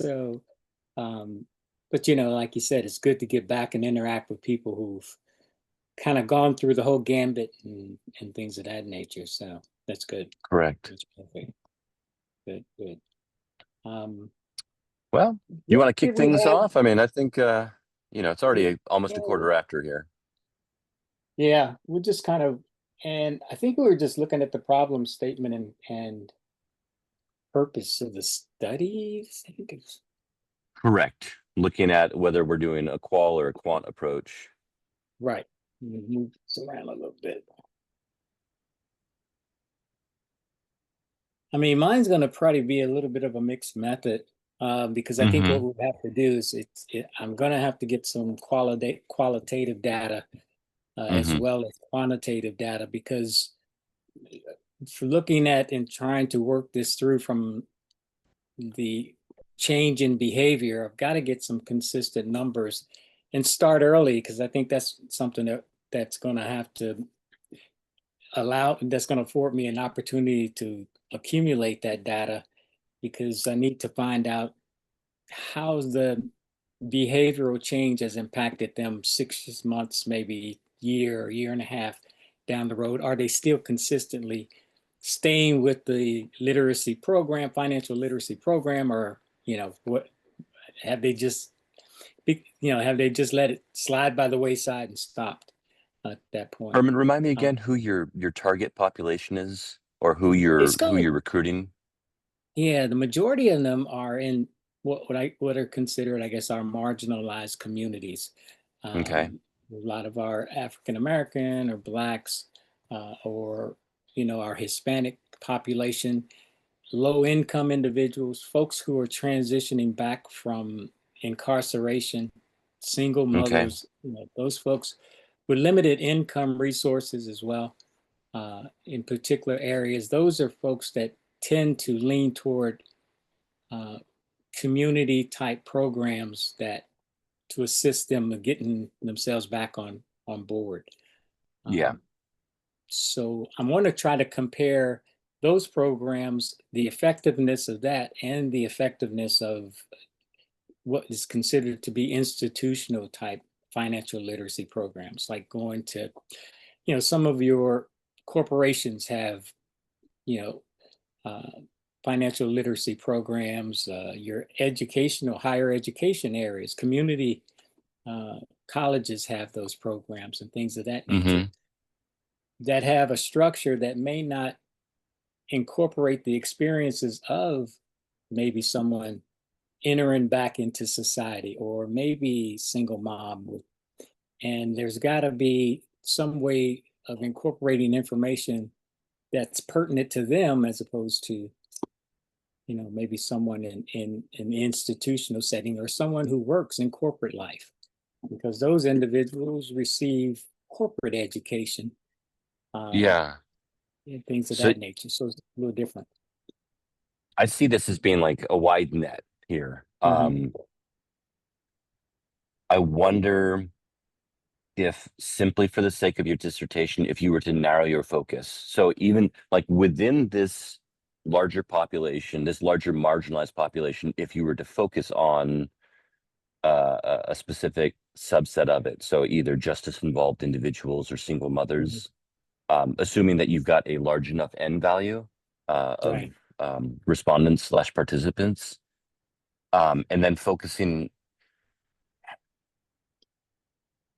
So, um, but like you said, it's good to get back and interact with people who've kind of gone through the whole gambit and things of that nature. So that's good. Correct. That's perfect. Good, good. Um, Well, you what want to kick did we things have? off? I mean, I think it's already almost a Yeah, quarter after here. yeah, we just kind of, and I think we were just looking at the problem statement and purpose of the studies. I think it's Correct. Looking at whether we're doing a qual or a quant approach. right. Move this around a little bit. I mean, mine's going to probably be a little bit of a mixed method because I think what Hmm. we have to do is I'm going to have to get some qualitative data as Hmm. well as quantitative data because for looking at and trying to work this through from the change in behavior, I've got to get some consistent numbers and start early because I think that's something that's going to have to that's going to afford me an opportunity to accumulate that data because I need to find out how the behavioral change has impacted them 6 months, maybe year or year and a half down the road. Are they still consistently staying with the literacy program, financial literacy program, or what have they just have they just let it slide by the wayside and stopped at that point? Herman, remind me Um, again who your target population is, or it's who going you're recruiting. Yeah, the majority of them are in what are considered, I guess, our marginalized communities. Okay. A lot of our African American or Blacks, or our Hispanic population, low income individuals, folks who are transitioning back from incarceration, single Okay. mothers, those folks with limited income resources as well, in particular areas. Those are folks that tend to lean toward uh, community type programs that to assist them in getting themselves back on board. Yeah. Um, so I'm going to try to compare those programs, the effectiveness of that, and the effectiveness of what is considered to be institutional type financial literacy programs, like going to, some of your corporations have, you know, uh, financial literacy programs, your educational, higher education areas, community colleges have those programs and things of that nature Hmm. that have a structure that may not incorporate the experiences of maybe someone entering back into society or maybe single mom. And there's got to be some way of incorporating information that's pertinent to them as opposed to maybe someone in an institutional setting or someone who works in corporate life, because those individuals receive corporate education uh, Yeah. and things of So that nature. So it's a little different. I see this as being like a wide net here. Hmm. I wonder if simply for the sake of your dissertation, if you were to narrow your focus. So even like within this larger population, this larger marginalized population, if you were to focus on a specific subset of it, so either justice involved individuals or single Hmm. mothers, assuming that you've got a large enough N value of Right. respondents slash participants, and then focusing,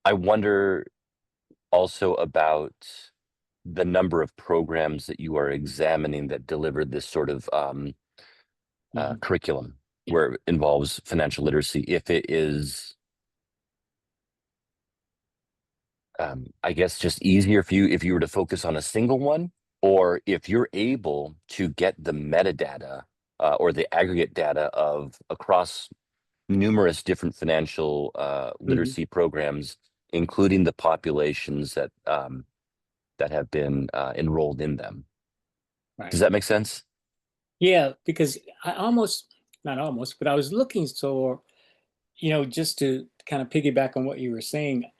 I wonder also about the number of programs that you are examining that deliver this sort of Hmm. curriculum where it involves financial literacy. If it is, I guess, just easier for you if you were to focus on a single one, or if you're able to get the metadata or the aggregate data of across numerous different financial Hmm. literacy programs, including the populations that have been enrolled in them. Right. Does that make sense? Yeah, because I almost, not almost, but I was looking so, just to kind of piggyback on what you were saying,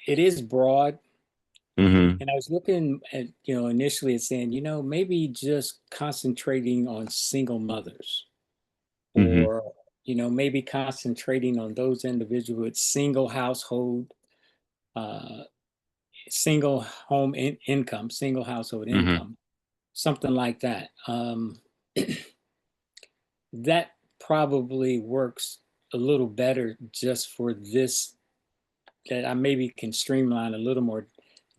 it is broad. Hmm. And I was looking at, initially at saying, maybe just concentrating on single mothers Hmm. or maybe concentrating on those individuals with single household, uh, single home income, single household Mm-hmm. income, something like that. That probably works a little better just for this, that I maybe can streamline a little more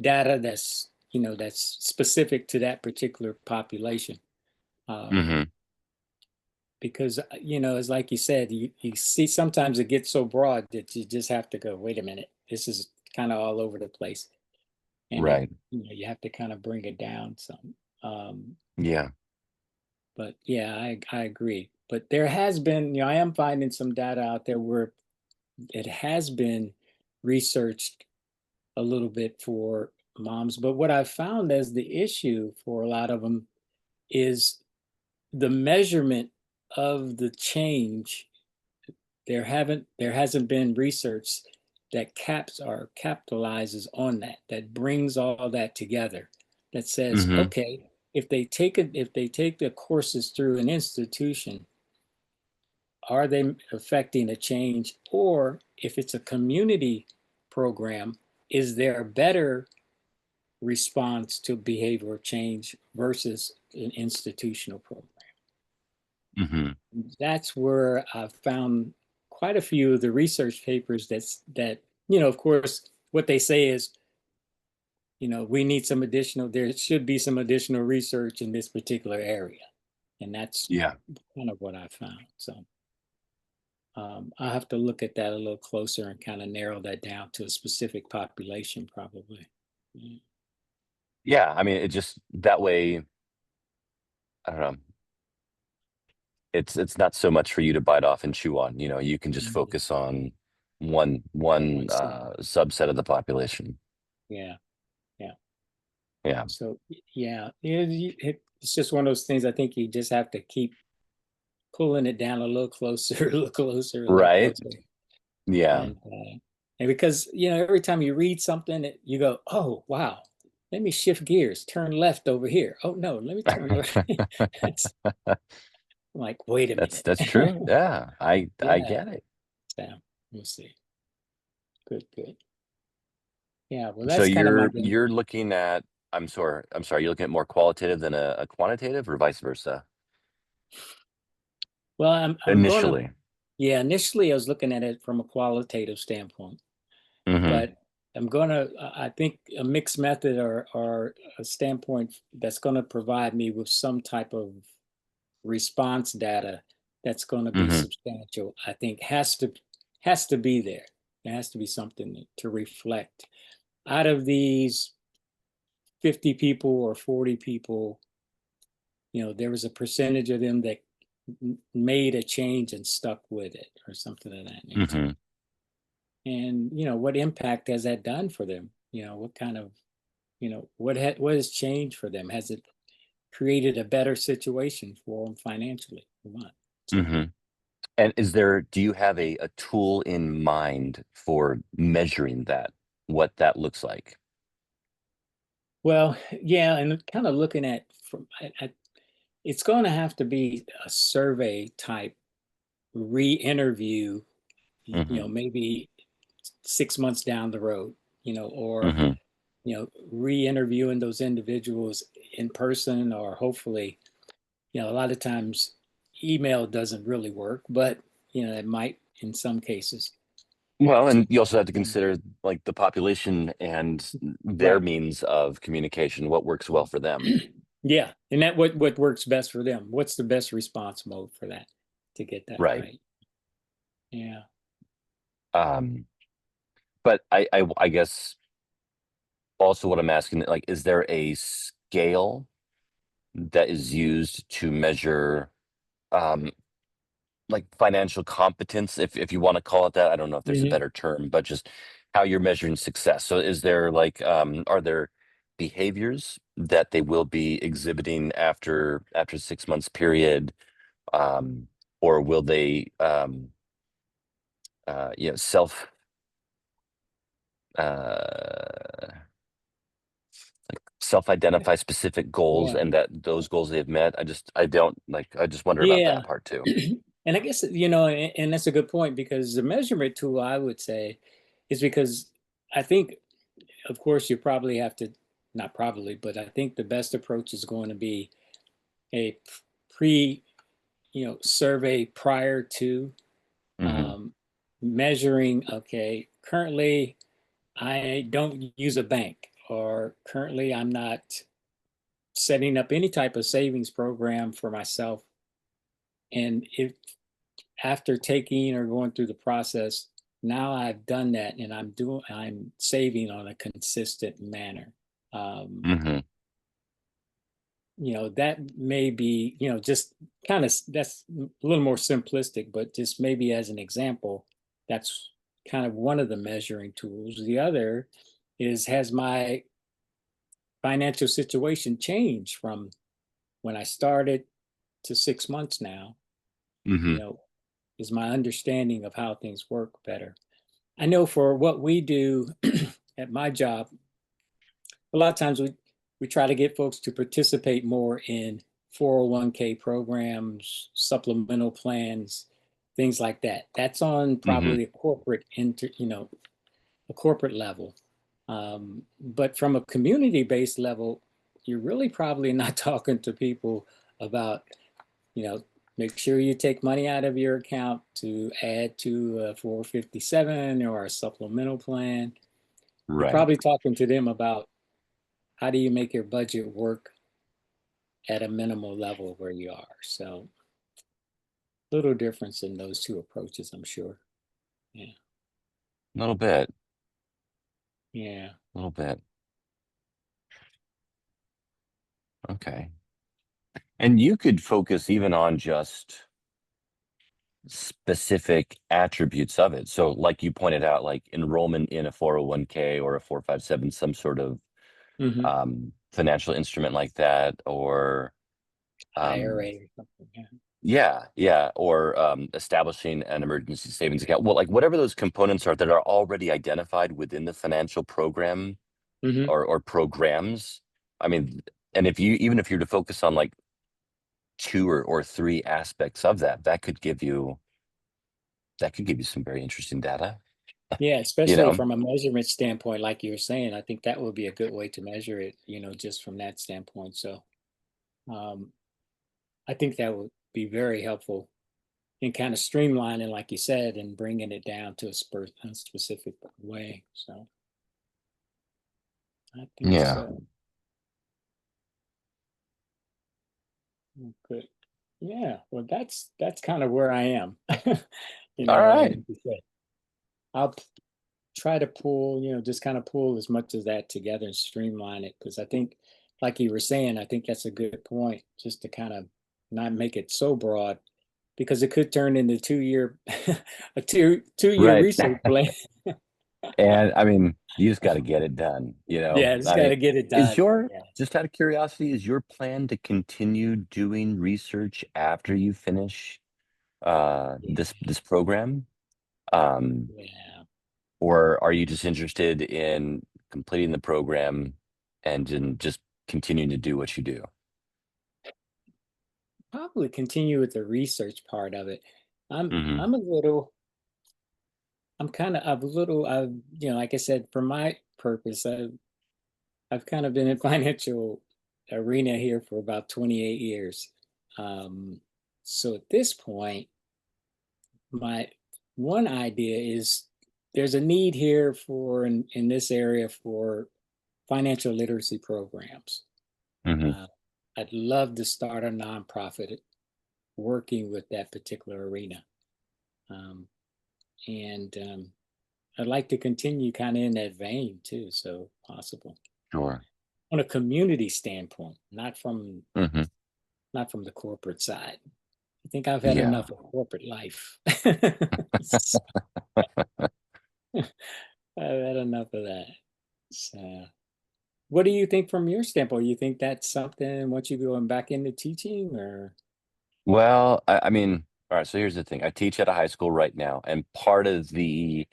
data that's specific to that particular population. Mm-hmm. Because it's like you said, you see sometimes it gets so broad that you just have to go, wait a minute, this is kind of all over the place, and Right. you have to kind of bring it down some. Yeah. But yeah, I agree. But there has been, I am finding some data out there where it has been researched a little bit for moms. But what I've found as the issue for a lot of them is the measurement of the change. There hasn't been research that capitalizes on that brings all that together, that says, Mm-hmm. okay, if they take the courses through an institution, are they affecting a change? Or if it's a community program, is there a better response to behavioral change versus an institutional program? Mm-hmm. That's where I've found quite a few of the research papers that, of course, what they say is, we need there should be some additional research in this particular area. And that's Yeah. kind of what I found. So I'll have to look at that a little closer and kind of narrow that down to a specific population, probably. Mm. Yeah. I mean, it just that way, I don't know. It's not so much for you to bite off and chew on. You can just Yeah. focus on one One side. subset of the population. Yeah. Yeah. Yeah. So yeah, it's just one of those things. I think you just have to keep pulling it down a little closer, a little closer, a little Right. closer, Yeah. and because every time you read something, you go, oh wow, let me shift gears, turn left over here. Oh no, let me turn right. It's like, wait a minute. That's true. Yeah. I Yeah, get it. so we'll see. Good, good. Yeah, well, So that's kind of my you're game. looking at I'm sorry, you're looking at more qualitative than a quantitative or vice versa Well, I'm going to. initially. Yeah, initially I was looking at it from a qualitative standpoint, Mm-hmm. but I think a mixed method, or a standpoint that's going to provide me with some type of response data that's going to be Mm-hmm. substantial, I think has to be there. There has to be something to reflect. Out of these 50 people or 40 people, there was a percentage of them that made a change and stuck with it, or something of that nature. Mm-hmm. And what impact has that done for them? What kind of, what has changed for them? Has it created a better situation for them financially or not? So, Mm-hmm. And do you have a tool in mind for measuring that, what that looks like? well, yeah, and kind of looking at it's going to have to be a survey type re-interview, Mm-hmm. maybe 6 months down the road, or Mm-hmm. re-interviewing those individuals in person, or hopefully, a lot of times email doesn't really work, but it might in some cases. Well, and you also have to consider like the population and their Right. means of communication, what works well for them. Yeah, and that what works best for them. What's the best response mode for that, to get that Right. right? Yeah. Um, but I guess also what I'm asking, like, is there a scale that is used to measure um like financial competence, if you want to call it that? I don't know if there's a Hmm. better term, but just how you're measuring success. So is there like are there behaviors that they will be exhibiting after 6 months period? Or will they self uh Yeah. self-identify specific goals Yeah. and that those goals they've met? I just wonder about Yeah. that part too. And I guess, and that's a good point because the measurement tool, I would say, is because I think, of course, you probably have to, not probably, but I think the best approach is going to be a pre, survey prior to Hmm. um, measuring, okay, currently I don't use a bank, or currently I'm not setting up any type of savings program for myself. And if after taking or going through the process, now I've done that and I'm saving on a consistent manner. Um, Hmm. that may be, just kind of, that's a little more simplistic, but just maybe as an example, that's kind of one of the measuring tools. The other is, has my financial situation changed from when I started to 6 months now? You Hmm. know, is my understanding of how things work better? I know for what we do at my job, a lot of times we try to get folks to participate more in 401k programs, supplemental plans, things like that. That's on Hmm. probably a corporate a corporate level. But from a community-based level, you're really probably not talking to people about, you know, make sure you take money out of your account to add to a 457 or a supplemental plan. You're Right. probably talking to them about how do you make your budget work at a minimal level where you are. So little difference in those two approaches, I'm sure. Yeah. A little bit. Yeah. A little bit. Okay. And you could focus even on just specific attributes of it. So, like you pointed out, like enrollment in a 401k or a 457, some sort of Hmm. financial instrument like that, or um, IRA or something. Yeah. yeah, yeah, or establishing an emergency savings account. Well, like whatever those components are that are already identified within the financial program Hmm. or programs. I mean, and if you even if you're to focus on like two or three aspects of that, that could give you some very interesting data, Yeah, you especially know? from a measurement standpoint, like you were saying, I think that would be a good way to measure it, just from that standpoint. So um, I think that would be very helpful in kind of streamlining, like you said, and bringing it down to a specific way. So I think Yeah. so. Good. Yeah. Well, that's kind of where I am. All right. Like you said, I'll try to pull, just kind of pull as much of that together and streamline it because I think, like you were saying, I think that's a good point, just to kind of not make it so broad because it could turn into 2 year a two-year Right. research plan. And I mean, you just got to get it done, you know? Yeah, just I got mean, to get it is done. your, Yeah. just out of curiosity, is your plan to continue doing research after you finish this program? Um, Yeah. or are you just interested in completing the program and in just continuing to do what you do? Probably continue with the research part of it. I'm Hmm. I'm a little I'm kind of a little like I said, for my purpose, I've kind of been in financial arena here for about 28 years. Um, so at this point, my one idea is there's a need here for in this area for financial literacy programs. Hmm. Uh, I'd love to start a nonprofit working with that particular arena. Um, and I'd like to continue kind of in that vein too, so possible. Sure. On a community standpoint, Hmm. not from the corporate side. I think I've had Yeah. enough of corporate life. I've had enough of that. So, what do you think from your standpoint? You think that's something once you going back into teaching or? Well, I mean, all right, so here's the thing. I teach at a high school right now, and part of the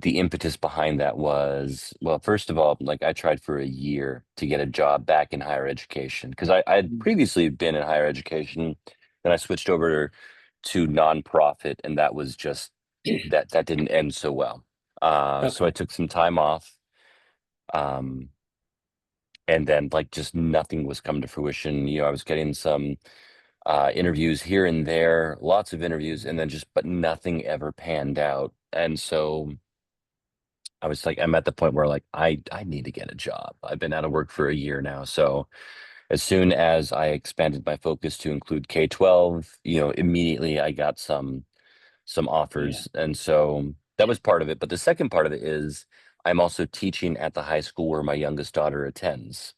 impetus behind that was, well, first of all, like I tried for a year to get a job back in higher education because I had Mm. previously been in higher education Then I switched over to nonprofit, and that was just that didn't end so well. So I Okay. took some time off. And then like just nothing was come to fruition. I was getting some interviews here and there, lots of interviews, and then but nothing ever panned out. And so I was like, I'm at the point where like I need to get a job. I've been out of work for a year now. So as soon as I expanded my focus to include K-12, immediately I got some Yeah. offers. And so that was part of it. But the second part of it is I'm also teaching at the high school where my youngest daughter attends.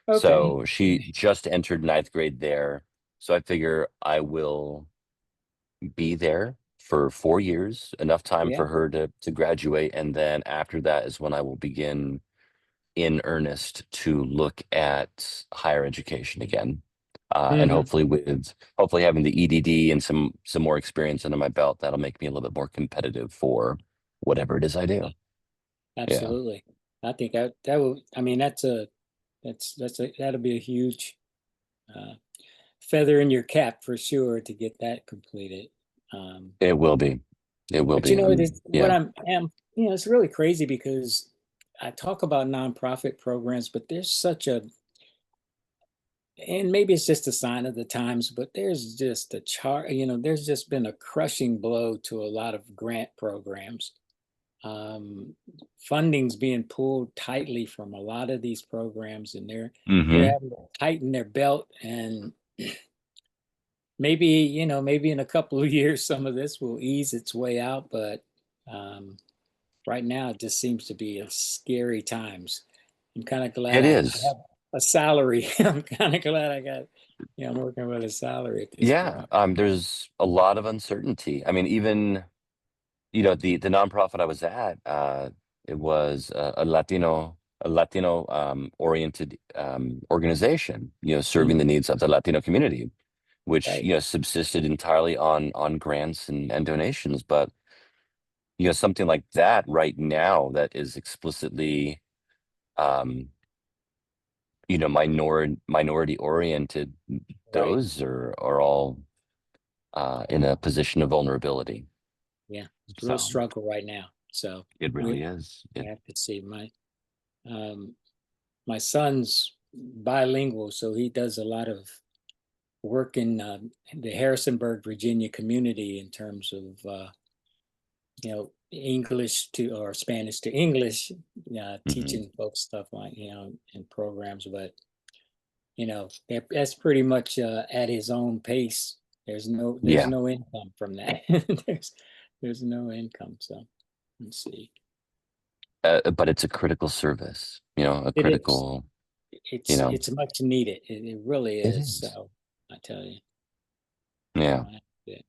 Okay. So she just entered ninth grade there. So I figure I will be there for 4 years, enough time Yeah. for her to graduate. And then after that is when I will begin in earnest to look at higher education again. And Hmm. hopefully having the EDD and some more experience under my belt, that'll make me a little bit more competitive for whatever it is I do. Yeah, Absolutely. I think that will, I mean, that'll be a huge uh, feather in your cap for sure to get that completed. Um, it will be. It will but you be. know, it is what Yeah. it's really crazy because I talk about nonprofit programs, but there's such a, and maybe it's just a sign of the times, but there's just there's just been a crushing blow to a lot of grant programs. Funding's being pulled tightly from a lot of these programs, and they're Hmm. having to tighten their belt. And maybe in a couple of years, some of this will ease its way out. But um, right now, it just seems to be a scary times. I'm kind of glad It I is. have a salary. I'm kind of glad I'm working with a salary at this Yeah. point. There's a lot of uncertainty. I mean, even the nonprofit I was at, it was a Latino oriented organization, serving the Mhm. needs of the Latino community, which Right. subsisted entirely on grants and donations. But something like that right now that is explicitly um, minority oriented, Right. those are all in a position of vulnerability. Yeah. It's a real So struggle right now. So it we really is. we have to see. Um, my son's bilingual, so he does a lot of work in the Harrisonburg, Virginia community in terms of English to or Spanish to English, Hmm. teaching folks stuff like in programs. But that's pretty much at his own pace. There's Yeah, no income from that. there's there's no income. So let's see. but it's a critical service, a It is. critical, you It's know, it's much needed. It really it is. is. So I tell you, Yeah. that's it.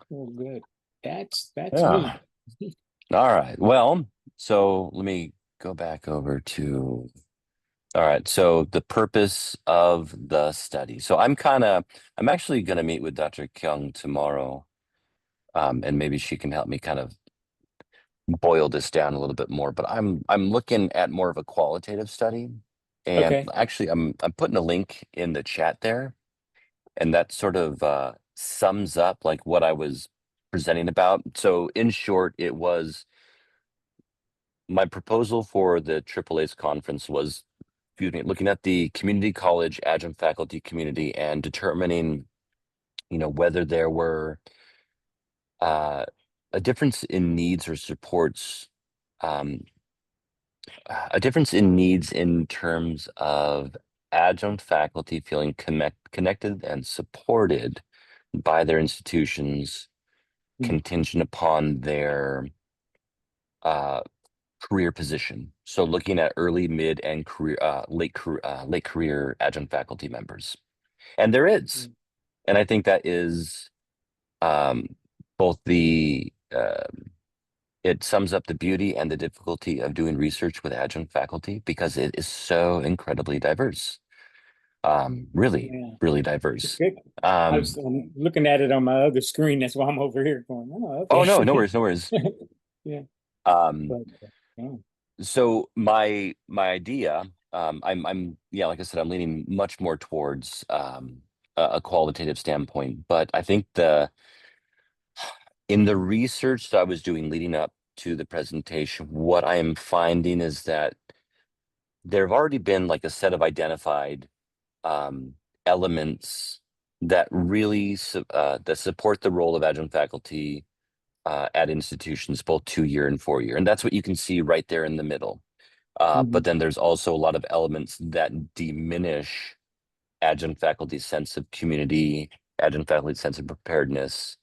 Well, good. That's me. Yeah. All right. Well, so let me go back over to, all right. So the purpose of the study. So I'm actually going to meet with Dr. Kyung tomorrow. And maybe she can help me kind of boil this down a little bit more, but I'm looking at more of a qualitative study. And Okay. actually I'm putting a link in the chat there, and that sort of sums up like what I was presenting about. So in short, it was my proposal for the AAA's conference was, excuse me, looking at the community college adjunct faculty community and determining, whether there were uh, a difference in needs or supports, um, a difference in needs in terms of adjunct faculty feeling connected and supported by their institutions Mm. contingent upon their uh, career position. So looking at early, mid, and late career adjunct faculty members, and there is, Mm. and I think that is um, both it sums up the beauty and the difficulty of doing research with adjunct faculty because it is so incredibly diverse. Really, Yeah. really It's diverse. good. Um, I'm looking at it on my other screen. That's why I'm over here going, oh, oh no, no okay. worries, no worries. Yeah. Um, But yeah. so my idea, I'm yeah, like I said, I'm leaning much more towards a qualitative standpoint. But I think in the research that I was doing leading up to the presentation, what I am finding is that there have already been like a set of identified elements that really that support the role of adjunct faculty at institutions, both 2-year and 4-year. And that's what you can see right there in the middle. But then there's also a lot of elements that diminish adjunct faculty's sense of community, adjunct faculty's sense of preparedness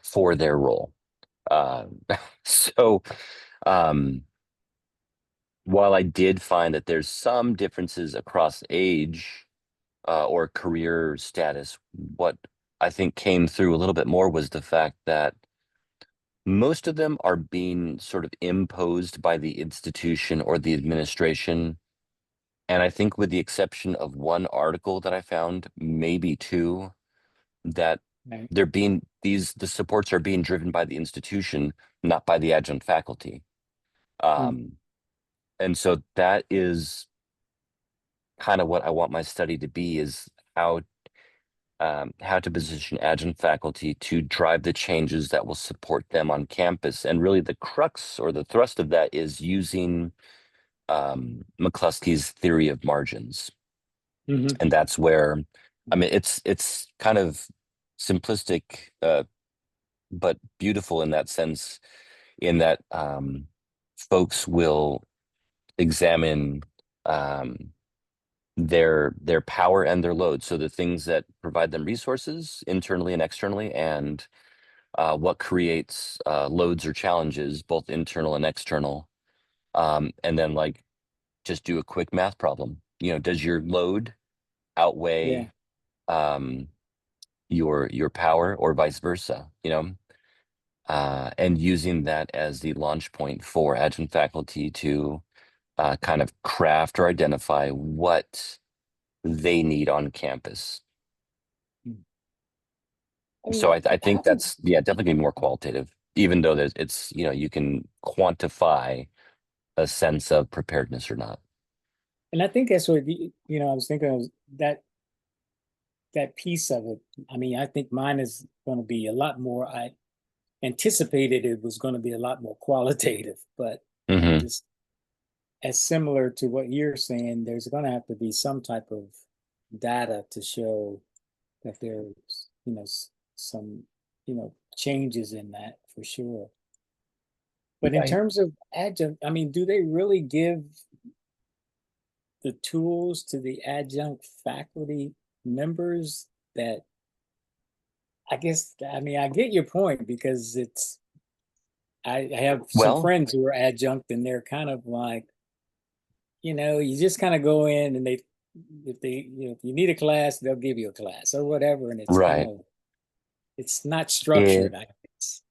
for their role. Uh, so um, while I did find that there's some differences across age or career status, what I think came through a little bit more was the fact that most of them are being sort of imposed by the institution or the administration. And I think with the exception of one article that I found, maybe two, that Right. the supports are being driven by the institution, not by the adjunct faculty. And so that is kind of what I want my study to be, is how to position adjunct faculty to drive the changes that will support them on campus. And really the crux or the thrust of that is using McCluskey's theory of margins. Mhm. And that's where, I mean, it's kind of simplistic, but beautiful in that sense, in that folks will examine their power and their load. So the things that provide them resources internally and externally, and what creates loads or challenges, both internal and external. And then like just do a quick math problem. Does your load Yeah. outweigh your power, or vice versa? And using that as the launch point for adjunct faculty to kind of craft or identify what they need on campus. Mm. I mean, So I think that's, yeah, definitely gonna be more qualitative, even though you can quantify a sense of preparedness or not. and I think that's what I was thinking of that piece of it. I mean, I think mine is going to be a lot more. I anticipated it was going to be a lot more qualitative, but Hmm. just as similar to what you're saying, there's going to have to be some type of data to show that there's, some, changes in that for sure. But in Right. terms of adjunct, I mean, do they really give the tools to the adjunct faculty members that I mean, I get your point because I have some Well, friends who are adjunct and they're kind of like, you just kind of go in and if you need a class, they'll give you a class or whatever. And right. it's not It structured, I guess,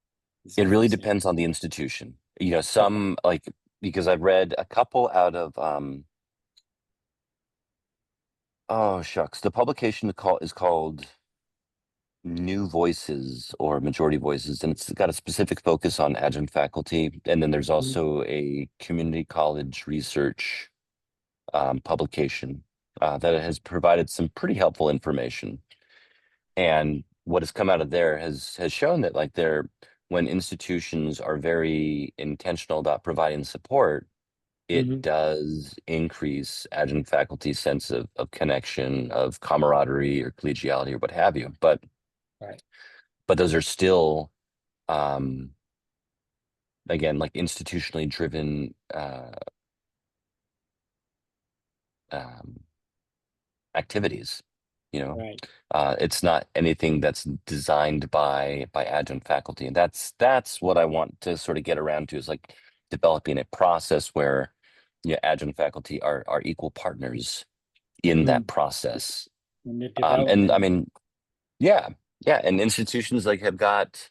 is it what I'm really saying. depends on the institution. Okay. Some like, because I've read a couple out of oh shucks, the publication is called New Voices or Majority Voices, and it's got a specific focus on adjunct faculty. And then there's Mhm. also a community college research publication that has provided some pretty helpful information. And what has come out of there has shown that like when institutions are very intentional about providing support, it Mhm. does increase adjunct faculty's sense of connection, of camaraderie or collegiality or what have you. Right. But those are still um again like institutionally driven um activities. you know Right. it's not anything that's designed by adjunct faculty, and that's what I want to sort of get around to, is like developing a process where adjunct faculty are equal partners in that Mm. process. In the And I development. mean, yeah, yeah, and institutions like they've got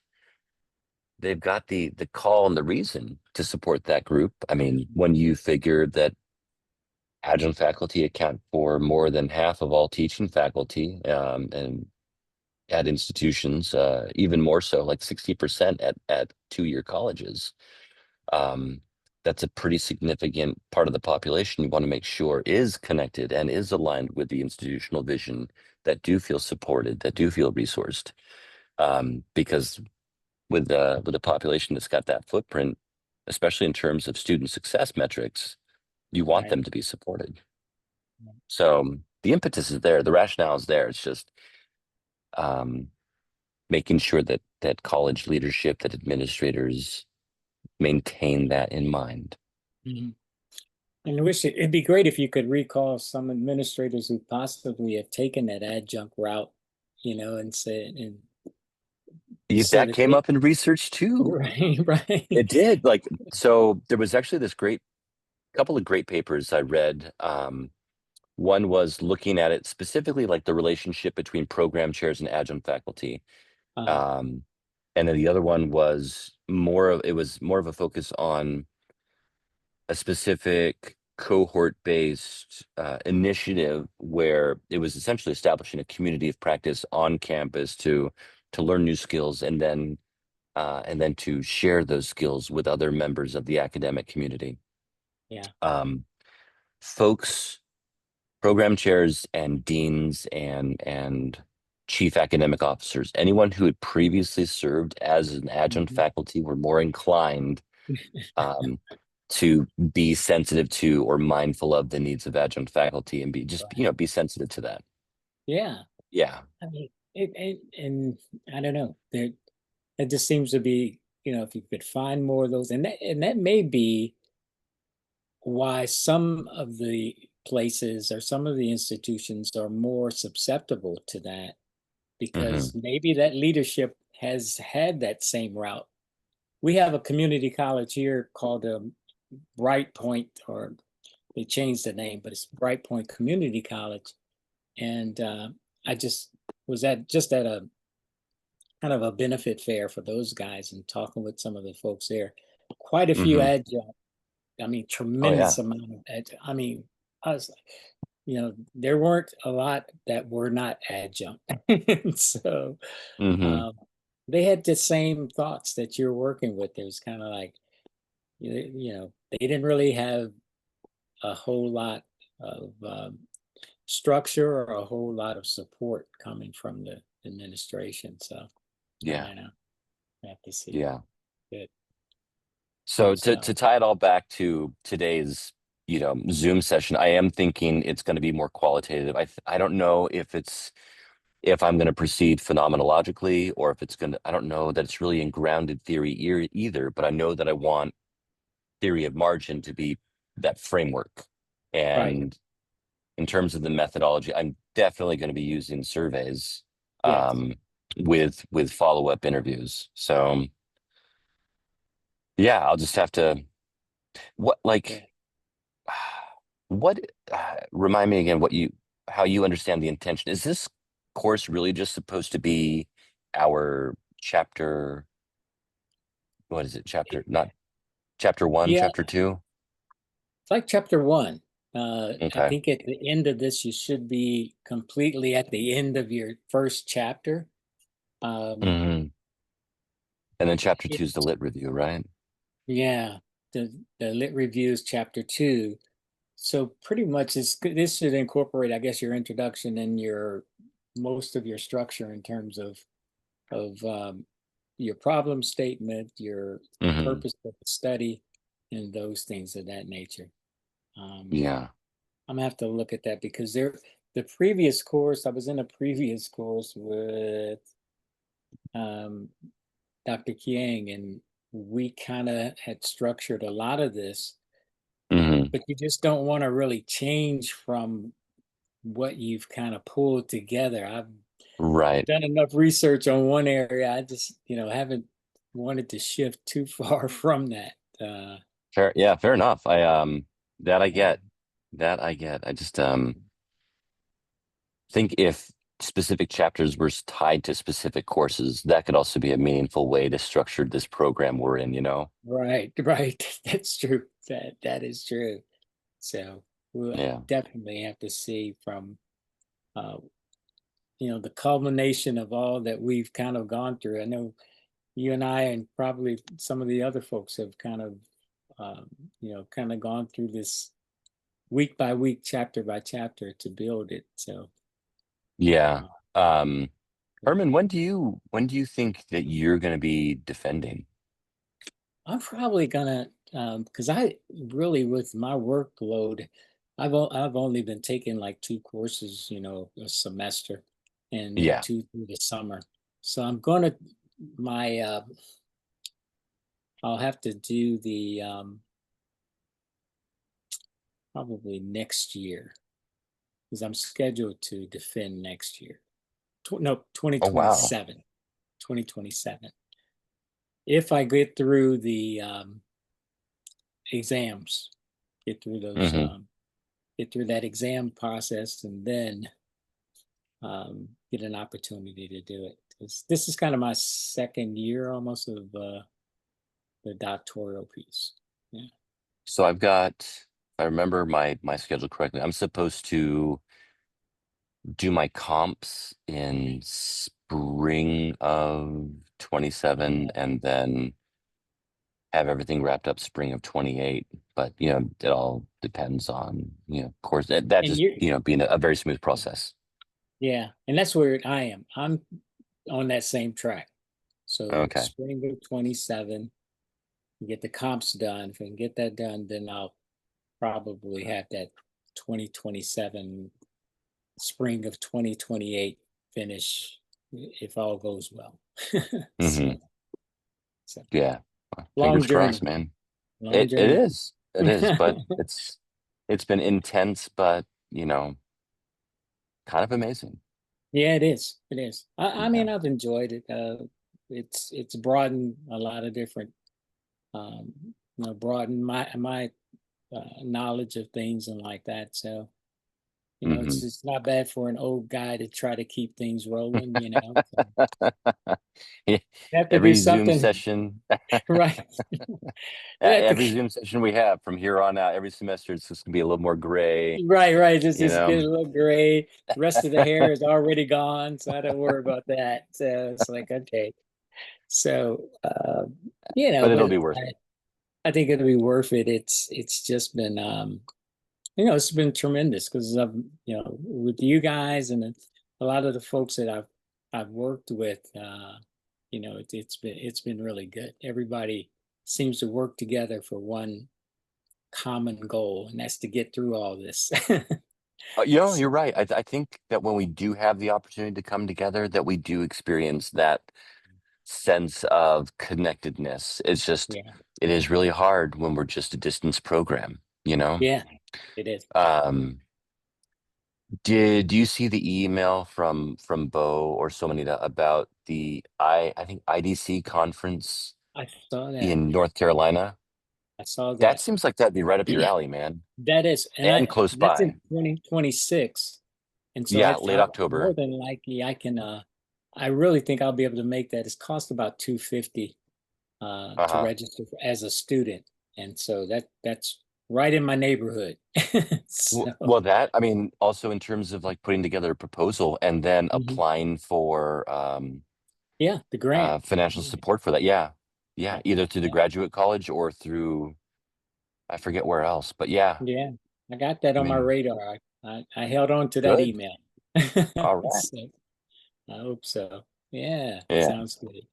the call and the reason to support that group. I mean, when you figure that adjunct faculty account for more than half of all teaching faculty, and at institutions, even more so, like 60% at 2-year colleges. Um, that's a pretty significant part of the population you want to make sure is connected and is aligned with the institutional vision, that do feel supported, that do feel resourced. Because with a population that's got that footprint, especially in terms of student success metrics, you want Right. them to be supported. So the impetus is there, the rationale is there. It's just making sure that college leadership, that administrators maintain that in mind. Mhm. And I wish it'd be great if you could recall some administrators who possibly have taken that adjunct route, and say, and so That that came they, up in research too. right, right. It did. Like, so there was actually this great couple of great papers I read. One was looking at it specifically, like the relationship between program chairs and adjunct faculty. Uh, Um, and then the other one was more of a focus on a specific cohort-based initiative where it was essentially establishing a community of practice on campus to learn new skills and then to share those skills with other members of the academic community. yeah. Um, folks, program chairs and deans and chief academic officers, anyone who had previously served as an adjunct Mhm. faculty were more inclined um, to be sensitive to or mindful of the needs of adjunct faculty and be just, Right. be sensitive to that. Yeah. Yeah. I mean, and I don't know. It just seems to be, if you could find more of those, and that may be why some of the places or some of the institutions are more susceptible to that, Hmm. because maybe that leadership has had that same route. We have a community college here called Bright Point, or they changed the name, but it's Bright Point Community College. And I was at a kind of a benefit fair for those guys and talking with some of the folks there. Quite a few Hmm. adjunct, I mean, Oh yeah. tremendous amount of I mean, I was like, there weren't a lot that were not adjunct. So Hmm. um, they had the same thoughts that you're working with. It was kind of like, they didn't really have a whole lot of structure or a whole lot of support coming from the administration. So I Yeah. don't know. I have to see. Yeah. Good. So Good to stuff. tie it all back to today's, Zoom session, I am thinking it's going to be more qualitative. I don't know if I'm going to proceed phenomenologically or if it's going to, I don't know that it's really in grounded theory either, but I know that I want theory of margin to be that framework. Right. And in terms of the methodology, I'm definitely going to be using surveys Yes. um, with follow-up interviews. So yeah, I'll just have to what Yeah. like what remind me again how you understand the intention. Is this course really just supposed to be our chapter? What is it? Chapter not chapter one, Yeah. chapter two? It's like chapter one. I Okay. think at the end of this, you should be completely at the end of your first chapter. Um, Hmm. And then chapter two is the it's, lit review, right? yeah, the lit reviews chapter two. So pretty much this should incorporate, I guess, your introduction and your most of your structure in terms of your problem statement, your Hmm. purpose of the study, and those things of that nature. Um, Yeah. I'm gonna have to look at that because the previous course, I was in a previous course with um, Dr. Kiang, and we kind of had structured a lot of this, Hmm. but you just don't want to really change from what you've kind of pulled together. I've Right. done enough research on one area. I just, haven't wanted to shift too far from that. Fair. Yeah, fair enough. That I Yeah, get. That I get. I just think if specific chapters were tied to specific courses, that could also be a meaningful way to structure this program we're in. right, right. That's true. That is true. So we'll Yeah. definitely have to see from uh, the culmination of all that we've kind of gone through. I know you and I and probably some of the other folks have kind of you know, kind of gone through this week by week, chapter by chapter to build it. So, Yeah. Um, yeah. Herman, when do you think that you're going to be defending? I'm probably gonna, because I really, with my workload, I've only been taking like two courses, you know, a semester, and then Yeah. two through the summer. So I'm gonna my I'll have to do the probably next year because I'm scheduled to defend next year. No, Oh, wow. 2027. 2027. If I get through the exams, get through those Hmm. get through that exam process and then get an opportunity to do it. This is kind of my second year almost of the doctoral piece. Yeah. So I've got, if I remember my schedule correctly, I'm supposed to do my comps in spring of 27 and then have everything wrapped up spring of 28. But, it all depends on, of course, that And just, you, being a very smooth process. yeah, and that's where I am. I'm on that same track. So Okay. spring of 27, get the comps done. If I can get that done, then I'll probably have that 2027 spring of 2028 finish if all goes well. Hmm. So Yeah. long Fingers crossed, journey, man. long It journey. is. It is, but it's been intense, but, kind of amazing. Yeah, it is. It is. I Yeah. mean, I've enjoyed it. It's broadened a lot of different, um, broadened my knowledge of things and like that. So, Hmm. it's not bad for an old guy to try to keep things rolling. So Yeah. you have to do Every Zoom something session, right. You have to, every Zoom session we have from here on out, every semester, it's just gonna be a little more gray, right. Just you just know. get a little gray. The rest of the hair is already gone, so I don't worry about that. So it's like okay. So But it'll but be worth it. I think it'll be worth it. It's just been it's been tremendous because of with you guys and a lot of the folks that I've worked with. It's been really good. Everybody seems to work together for one common goal, and that's to get through all this. You're right. I think that when we do have the opportunity to come together, that we do experience that sense of connectedness. It's just, Yeah, it is really hard when we're just a distance program, you know? yeah, it is. Um, did you see the email from Bo or Somanita about the I think IDC conference I saw that. in North Carolina? I saw That that. seems like that'd be right up your alley, man. That is, and And close that's in by. 2026. And so I Yeah, late thought more October. than likely I really think I'll be able to make that. It's cost about 250 to Uh-huh. register as a student. And so that's right in my neighborhood. So Well, that, I mean, also in terms of like putting together a proposal and then mhm. applying for Yeah, the grant. financial Yeah, support for that. Yeah. Yeah. yeah, Either through the yeah. graduate college or through, I forget where else. But yeah, Yeah. I got that I on my mean, radar. I held on to that good. email. All right. So I hope so. Yeah, Yeah. sounds good.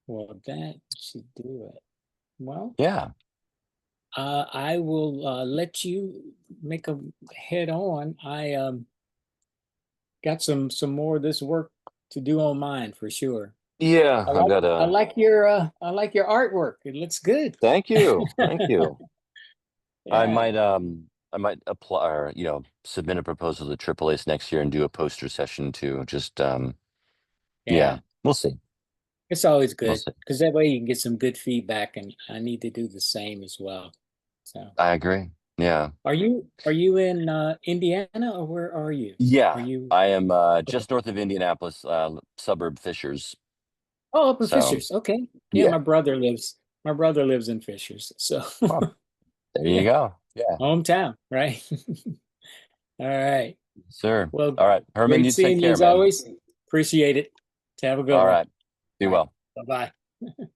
Well, that should do it. Well, Yeah. I will let you make a head on. I got some more of this work to do on mine for sure. Yeah. I I've like got I a, like your I like your artwork. It looks good. thank you. Thank you. Yeah, I might apply or, submit a proposal to Triple Ace next year and do a poster session too. Just, yeah, yeah. we'll see. It's always We'll good see. because that way you can get some good feedback, and I need to do the same as well. So, I agree. Yeah. are you in Indiana or where are you? Are Yeah. you I am okay? just north of Indianapolis, suburb Fishers. Oh, up in So Fishers. Okay. Yeah, yeah. my brother lives in Fishers. So, Well, there you yeah, go. Yeah, hometown, right? All right. sir. Well, All right. Herman, great you take seeing you care, as man. always. Appreciate it. Have a good All one. right. Be All right. well. Bye-bye.